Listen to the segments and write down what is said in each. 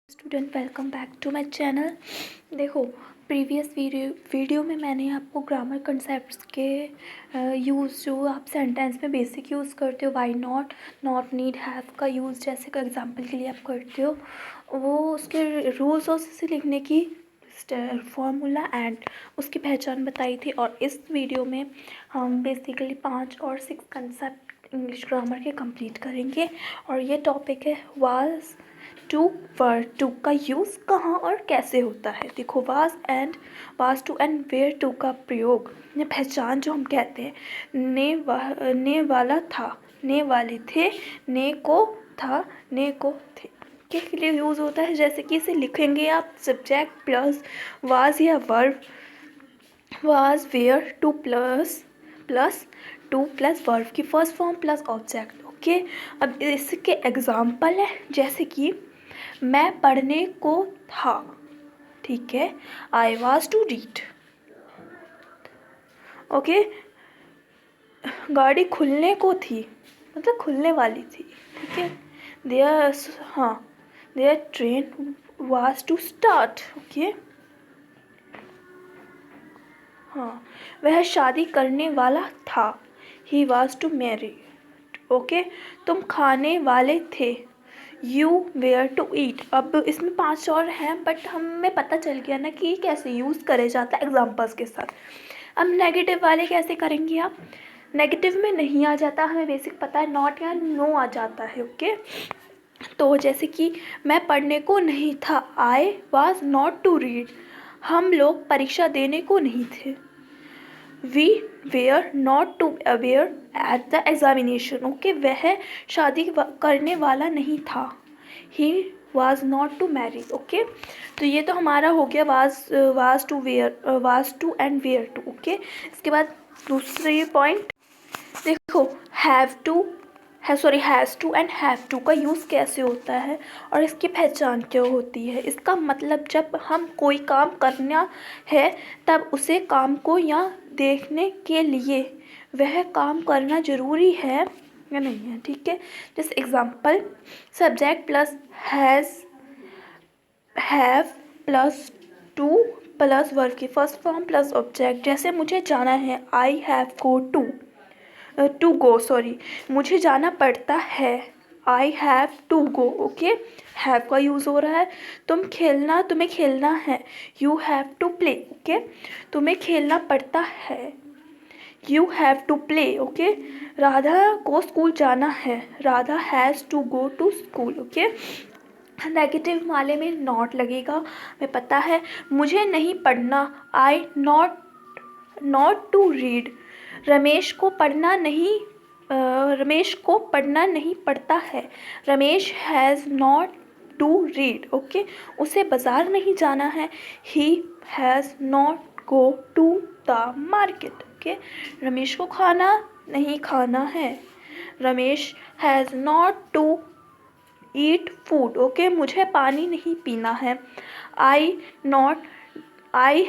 Student, welcome back to my channel. देखो, previous video में मैंने आपको ग्रामर कंसेप्ट्स के यूज़ जो आप सेंटेंस में बेसिक यूज़ करते हो, why not, not, need, have का यूज़ जैसे का एग्जांपल के लिए आप करते हो, वो उसके रूल्स और उसे लिखने की फॉर्मूला एंड उसकी पहचान बताई थी। और इस वीडियो में हम बेसिकली 5 और 6 कंसेप्ट इंग्लिश ग्रामर के कंप्लीट करेंगे। और ये टॉपिक है वाज टू, वर टू का यूज़ कहाँ और कैसे होता है। देखो, was to and where to का प्रयोग ने पहचान जो हम कहते हैं, ने वाला था, ने वाले थे, ने को था, ने को थे के लिए यूज़ होता है। जैसे कि इसे लिखेंगे आप सब्जेक्ट प्लस वाज या verb, was were to plus to plus verb की first form plus object. Okay, अब इसके एग्जाम्पल है जैसे कि मैं पढ़ने को था, ठीक है, I was to read. Okay, गाड़ी खुलने को थी, मतलब खुलने वाली थी, ठीक है। Their train was to start. Okay, हाँ, वह शादी करने वाला था, he was to marry. Okay, तुम खाने वाले थे, यू वेयर टू ईट। अब इसमें 5 और हैं, बट हमें पता चल गया ना कि कैसे यूज़ करे जाता है एग्जाम्पल्स के साथ। अब नेगेटिव वाले कैसे करेंगे आप? नेगेटिव में नहीं आ जाता, हमें बेसिक पता है, नॉट या नो आ जाता है। ओके, तो जैसे कि मैं पढ़ने को नहीं था, I was not to read. हम लोग परीक्षा देने को नहीं थे, we were not to aware at the examination. Okay, वह शादी करने वाला नहीं था, he was not to marry. Okay, तो ये तो हमारा हो गया was to and where to. Okay, इसके बाद दूसरी पॉइंट देखो, has to and have to का यूज़ कैसे होता है और इसकी पहचान क्या होती है। इसका मतलब जब हम कोई काम करना है तब उसे काम को या देखने के लिए वह काम करना ज़रूरी है या नहीं है, ठीक है। जैसे example, subject plus have plus to plus verb की फर्स्ट फॉर्म प्लस ऑब्जेक्ट। जैसे मुझे जाना है, आई हैव टू गो, मुझे जाना पड़ता है, I have to go. Okay, have का यूज़ हो रहा है। तुम्हें खेलना है, you have to play. Okay, तुम्हें खेलना पड़ता है, you have to play. Okay, Radha को स्कूल जाना है, Radha has to go to school. Okay, negative वाले में नॉट लगेगा, हमें पता है। मुझे नहीं पढ़ना, I not to read. Ramesh को पढ़ना नहीं पड़ता है, Ramesh has not to read. Okay, उसे बाज़ार नहीं जाना है, he has not go to the market. Okay, Ramesh को खाना नहीं खाना है, Ramesh has not to eat food. Okay, मुझे पानी नहीं पीना है, I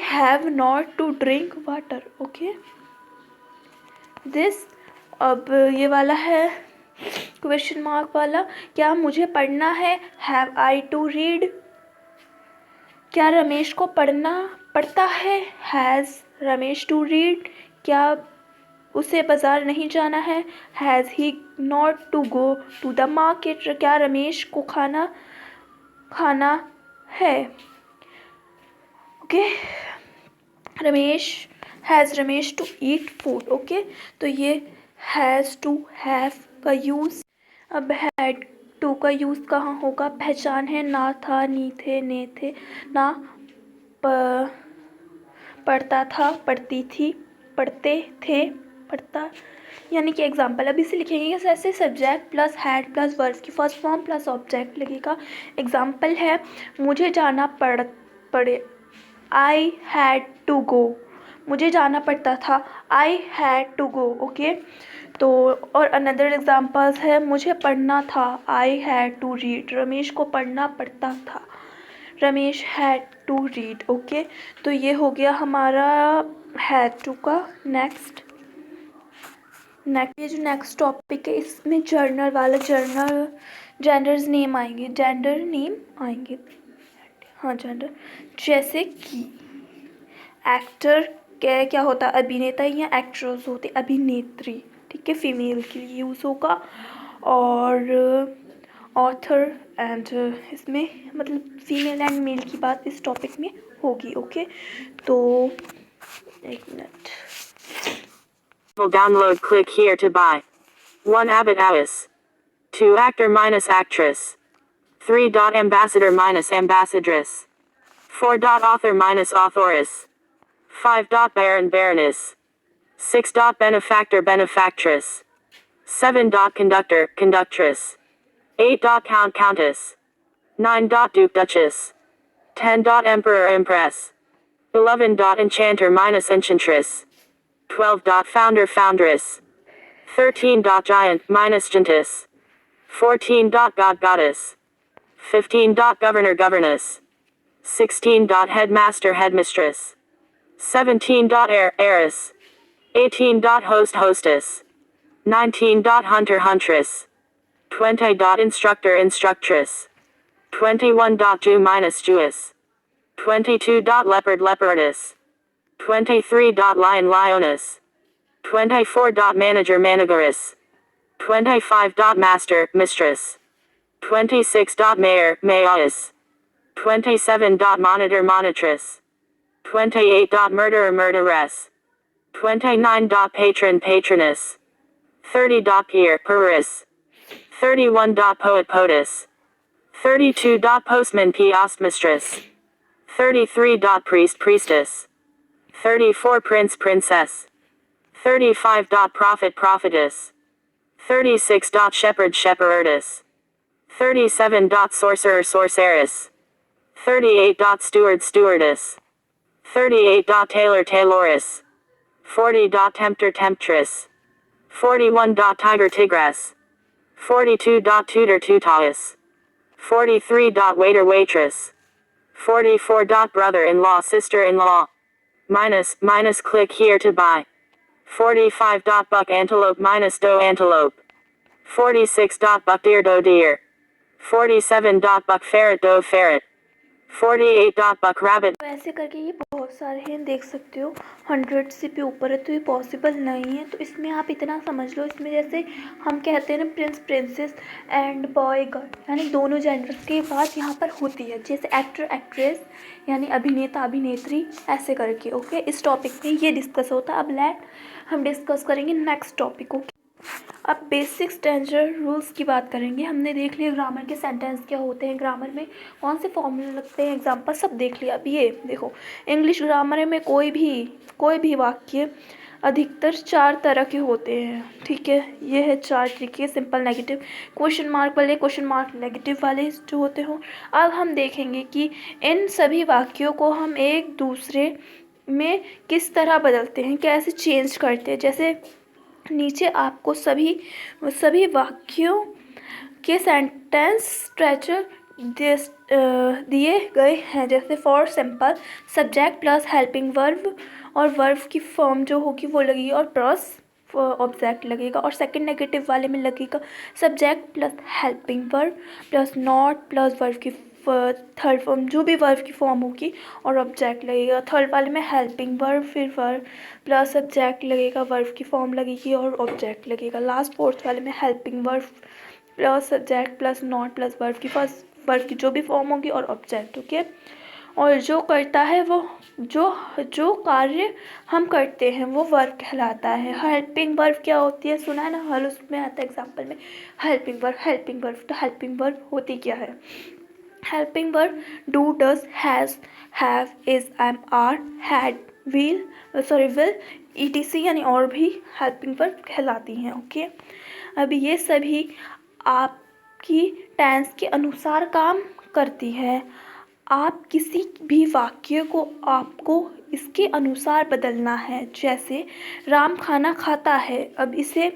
have not to drink water. Okay, this, अब ये वाला है क्वेश्चन मार्क वाला, क्या मुझे पढ़ना है, हैव आई टू रीड। क्या रमेश को पढ़ना पड़ता है, हैज़ रमेश टू रीड। क्या उसे बाज़ार नहीं जाना है, has he not to go to the market. क्या रमेश को खाना है। Okay, Ramesh to eat food. Okay, तो ये हैज़ टू हैव का यूज़। अब हैड टू का यूज़ कहाँ होगा? पहचान है, ना था, नी थे, ने थे, ना पढ़ता था, पढ़ती थी, पढ़ते थे, पढ़ता, यानी कि एग्जाम्पल। अब इसे लिखेंगे ऐसे, subject plus had plus verb की फर्स्ट फॉर्म प्लस ऑब्जेक्ट लगेगा। एग्जाम्पल है, मुझे जाना पड़े, आई हैड टू गो। मुझे जाना पड़ता था, I had to go. Okay, तो और अनदर एग्जाम्पल्स है, मुझे पढ़ना था, I had to read. Ramesh को पढ़ना पड़ता था, Ramesh had to read. Okay, तो ये हो गया हमारा हैड टू का। ये जो नेक्स्ट टॉपिक है, इसमें जर्नल जेंडर नेम आएंगे। हाँ जेंडर, जैसे कि एक्टर क्या होता है, अभिनेता, या एक्ट्रेस होते अभिनेत्री, ठीक है, फीमेल के लिए यूज़ होगा। और ऑथर एंड इसमें मतलब फीमेल एंड मेल की बात इस टॉपिक में होगी। ओके, तो एक minute. Download, click here to buy. 1 Abbott Alice. 2 Actor minus actress. 3 Ambassador minus ambassadress. 4 Author minus authoress. 5 Baron baroness. 6 Benefactor benefactress. 7 Conductor conductress. 8 Count countess. 9 Duke duchess. 10 Emperor empress. 11 Enchanter minus enchantress. 12 Founder foundress. 13 Giant minus giantess. 14 God goddess. 15 Governor governess. 16 Headmaster headmistress. 17 heiress. 18 host hostess. 19 hunter huntress. 20 instructor instructress. 21 Jew minus Jewess. 22 leopard leopardess. 23 lion lioness. 24 manager manageress. 25 master mistress. 26 mayor mayoress. 27 monitor monitress. 28 murderer murderess. 29 patron patroness. 30 peer peeress. 31 poet poetess. 32 postman postmistress. 33 priest priestess. 34 prince princess. 35 prophet prophetess. 36 shepherd shepherdess. 37 sorcerer sorceress. 38 steward stewardess. 38 tailor tailoress. 40 tempter temptress. 41 tiger tigress. 42 tutor tutoress. 43 waiter waitress. 44 brother-in-law sister-in-law. Minus click here to buy. 45 buck antelope minus doe antelope. 46 buck deer doe deer. 47 buck ferret doe ferret. 48 buck rabbit. तो ऐसे करके ये बहुत सारे हैं, देख सकते हो 100 से भी ऊपर है, तो ये पॉसिबल नहीं है। तो इसमें आप इतना समझ लो, इसमें जैसे हम कहते हैं ना Prince princess and boy girl, यानी दोनों जेंडर्स की बात यहाँ पर होती है, जैसे एक्टर एक्ट्रेस यानी अभिनेता अभिनेत्री, ऐसे करके। ओके, इस टॉपिक में ये डिस्कस होता है। अब हम डिस्कस करेंगे नेक्स्ट टॉपिक। ओके, अब बेसिक स्टैंडर्ड रूल्स की बात करेंगे। हमने देख लिया ग्रामर के सेंटेंस क्या होते हैं, ग्रामर में कौन से फॉर्मूले लगते हैं, एग्जांपल सब देख लिया। अब ये देखो, इंग्लिश ग्रामर में कोई भी वाक्य अधिकतर 4 तरह के होते हैं, ठीक है। ये है 4 तरीके, सिंपल, नेगेटिव, क्वेश्चन मार्क वाले, क्वेश्चन मार्क नेगेटिव वाले जो होते हो। अब हम देखेंगे कि इन सभी वाक्यों को हम एक दूसरे में किस तरह बदलते हैं, कैसे चेंज करते हैं। जैसे नीचे आपको सभी वाक्यों के सेंटेंस स्ट्रक्चर दिए गए हैं। जैसे for simple subject plus helping verb, और वर्ब की फॉर्म जो होगी वो लगेगी और प्लस ऑब्जेक्ट लगेगा। और सेकंड नेगेटिव वाले में लगेगा subject plus helping verb plus not plus verb की थर्ड फॉर्म, जो भी वर्ब की फॉर्म होगी, और ऑब्जेक्ट लगेगा। थर्ड वाले में हेल्पिंग वर्ब, फिर वर्ब प्लस सब्जेक्ट लगेगा, वर्ब की फॉर्म लगेगी और ऑब्जेक्ट लगेगा। लास्ट फोर्थ वाले में helping verb plus subject plus not plus verb की वर्ब की जो भी फॉर्म होगी और ऑब्जेक्ट। ओके, और जो करता है वो जो कार्य हम करते हैं वो वर्ब कहलाता है। हेल्पिंग वर्ब क्या होती है, सुना है ना, हल उसमें आता है एग्जाम्पल में हेल्पिंग वर्ब। तो हेल्पिंग वर्ब होती क्या है? Helping verb do, does, has, have, is, am, are, had, will, etc यानी और भी हेल्पिंग वर्ब कहलाती हैं। ओके, अब ये सभी आपकी टेंस के अनुसार काम करती है। आप किसी भी वाक्य को आपको इसके अनुसार बदलना है। जैसे राम खाना खाता है, अब इसे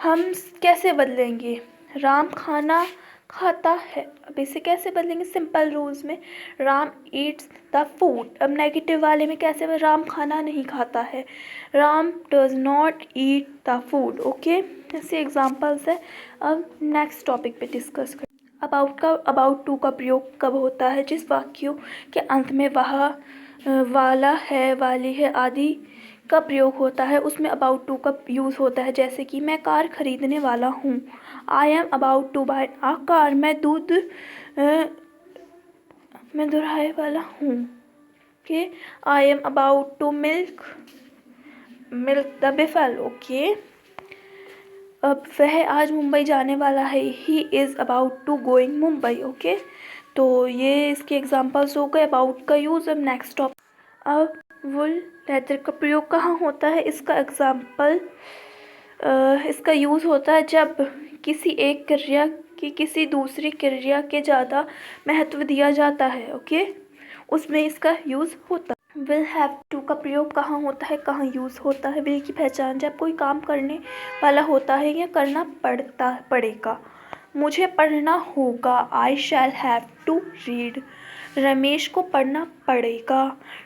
हम कैसे बदलेंगे? राम खाना खाता है, अब इसे कैसे बदलेंगे? सिंपल रूल्स में राम ईट्स द फूड। अब नेगेटिव वाले में कैसे? राम खाना नहीं खाता है, Ram does not eat the food. Okay, ऐसे एग्जांपल्स है। अब नेक्स्ट टॉपिक पे डिस्कस कर। अबाउट टू का प्रयोग कब होता है? जिस वाक्यों के अंत में वह, वाला है, वाली है आदि का प्रयोग होता है उसमें अबाउट टू का यूज़ होता है। जैसे कि मैं कार खरीदने वाला हूँ, I am about to buy a car. मैं दोहराए वाला हूँ कि I am about to milk the buffalo. Okay, अब वह आज मुंबई जाने वाला है, he is about to going Mumbai. Okay, तो ये इसके एग्जांपल्स हो गए अबाउट का यूज़। अब नेक्स्ट टॉपिक, अब वुल लेदर का प्रयोग कहाँ होता है? इसका एग्जांपल, इसका यूज़ होता है जब किसी एक क्रिया की किसी दूसरी क्रिया के ज़्यादा महत्व दिया जाता है। ओके, उसमें इसका यूज़ होता है। विल हैव टू का प्रयोग कहाँ होता है, कहाँ यूज़ होता है? विल की पहचान, जब कोई काम करने वाला होता है या करना पड़ेगा। मुझे पढ़ना होगा, I shall have to read. Ramesh को पढ़ना पड़ेगा,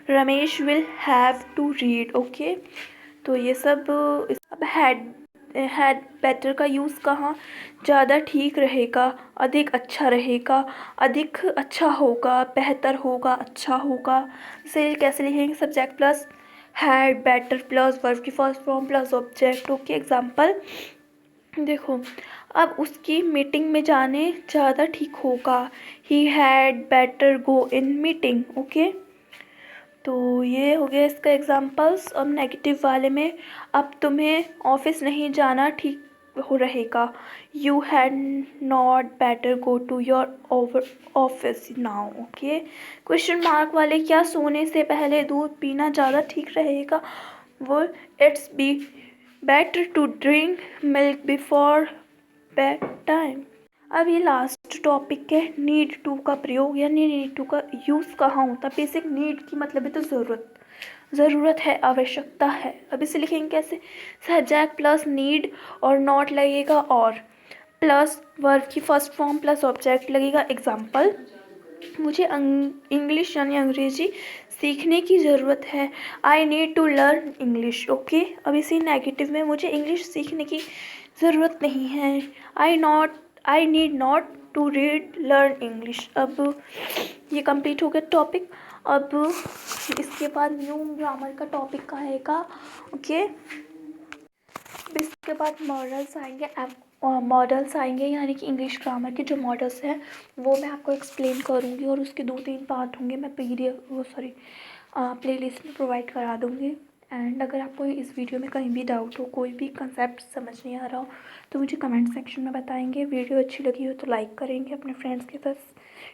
Ramesh will have to read. Okay, तो ये सब। अब हैड बेटर का यूज़ कहाँ? ज़्यादा ठीक रहेगा, अधिक अच्छा रहेगा, अधिक अच्छा होगा, बेहतर होगा, अच्छा होगा। इसे कैसे लिखेंगे? Subject plus had better plus verb की first form plus object. Okay, example देखो, अब उसकी मीटिंग में जाने ज़्यादा ठीक होगा, he had better go in meeting. Okay, तो ये हो गया इसका एग्जाम्पल्स। अब नेगेटिव वाले में, अब तुम्हें ऑफिस नहीं जाना ठीक हो रहेगा, you had not better go to your office now. Okay, question mark वाले, क्या सोने से पहले दूध पीना ज़्यादा ठीक रहेगा? वो it's be better to drink milk before bed time. अब ये लास्ट टॉपिक है, नीड टू का प्रयोग यानी नीड टू का यूज़ कहाँ होता है? बेसिक नीड की मतलब है तो ज़रूरत है, आवश्यकता है। अब इसे लिखेंगे कैसे? सब्जेक्ट प्लस नीड और नॉट लगेगा और प्लस वर्ब की फर्स्ट फॉर्म प्लस ऑब्जेक्ट लगेगा। एग्जाम्पल, मुझे इंग्लिश यानी अंग्रेजी सीखने की ज़रूरत है, I need to learn English. ओके, अब इसी नेगेटिव में, मुझे इंग्लिश सीखने की ज़रूरत नहीं है, I need not to read learn English. अब ये कंप्लीट हो गया टॉपिक। अब इसके बाद न्यू ग्रामर का टॉपिक आएगा। ओके, इसके बाद मॉडल्स आएंगे यानी कि इंग्लिश ग्रामर के जो मॉडल्स हैं वो मैं आपको एक्सप्लेन करूँगी और उसके 2-3 पार्ट होंगे, मैं प्लेलिस्ट में प्रोवाइड करा दूँगी। एंड अगर आपको इस वीडियो में कहीं भी डाउट हो, कोई भी कंसेप्ट समझ नहीं आ रहा हो, तो मुझे कमेंट सेक्शन में बताएंगे। वीडियो अच्छी लगी हो तो लाइक करेंगे, अपने फ्रेंड्स के साथ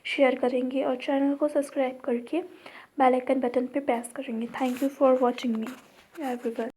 शेयर करेंगे और चैनल को सब्सक्राइब करके बेल आइकन बटन पे प्रेस करेंगे। Thank you for watching me everyone.